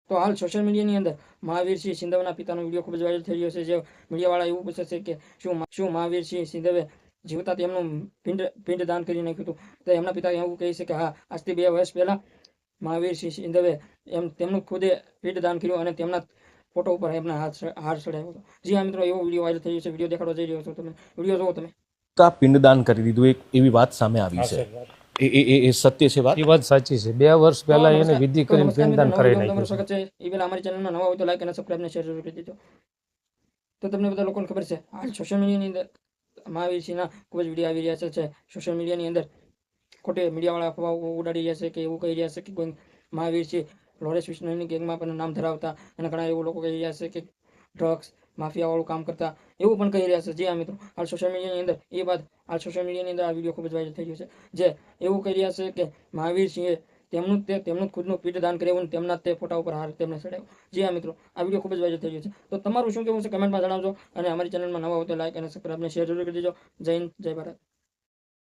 તો હાલ સોશિયલ મીડિયાની અંદર મહાવીરસિંહ સિંધવના પિતાનો વિડીયો ખૂબ જ વાયરલ થઈ રહ્યો છે, જે મીડિયાવાળા એવું પૂછે છે કે શું મહાવીરસિંહ સિંધવે જીવતા તેમનું પિંડ દાન કરી નાખ્યું હતું? તો એમના પિતા એવું કહે છે કે હા, આજથી 2 વર્ષ પહેલા મહાવીરસિંહ સિંધવે તેમનું ખુદે પિંડ દાન કર્યું અને તેમના ફોટો ઉપર એમના હાર ચડાવ્યો હતો. જી હા મિત્રો, એવો વિડીયો વાયરલ થઈ રહ્યો છે. વિડીયો દેખાડવા જઈ રહ્યો છું, તમે વિડીયો જોવો તમે. પિંડદાન કરી દીધું એક એવી વાત સામે આવી છે. એ સત્ય છે વાત? એ વાત સાચી છે. 2 વર્ષ પહેલા એને વિધિ કરીને પિંડદાન કરી તમારું નાખ્યું સ્વાગત છે. એ પહેલા અમારી ચેનલમાં નવા હોય તો લાઈક અને સબસ્ક્રાઇબ ને શેર જરૂર કરી દેજો. તો તમને બધા લોકોને ખબર છે, હાલ સોશિયલ મીડિયાની અંદર મહાવીરસિંહના ખૂબ જ વિડીયો આવી રહ્યા છે. સોશિયલ મીડિયાની અંદર ખોટે મીડિયાવાળા અફવાઓ ઉડાડી રહ્યા છે કે એવું કહી રહ્યા છે કે કોઈ મહાવીરસિંહ લોરેન્સ વિષ્ણુની ગેંગમાં પણ નામ ધરાવતા, અને ઘણા એવું લોકો કહી રહ્યા છે કે ડ્રગ્સ માફિયાવાળું કામ કરતા, એવું પણ કહી રહ્યા છે. જી હા મિત્રો, હાલ સોશિયલ મીડિયાની અંદર એ વાત હાલ સોશિયલ મીડિયાની અંદર આ વિડીયો ખૂબ જ વાયરલ થઈ રહ્યો છે, જે એવું કહી રહ્યા છે કે મહાવીરસિંહે તેમનું ખુદનું પિંડ દાન કર્યું અને તેમના તે ફોટા ઉપર હાર તેમને ચડાવ્યો. જી હા મિત્રો, આ વિડીયો ખૂબ જ વાયરલ થઈ રહ્યો છે. તો તમારું શું કહેવું છે કમેન્ટમાં જણાવજો, અને અમારી ચેનલમાં નવા હોય તો લાઈક અને સબસ્ક્રાઇબ ને શેર જરૂર કરી દેજો. જય હિન્દ, જય ભારત.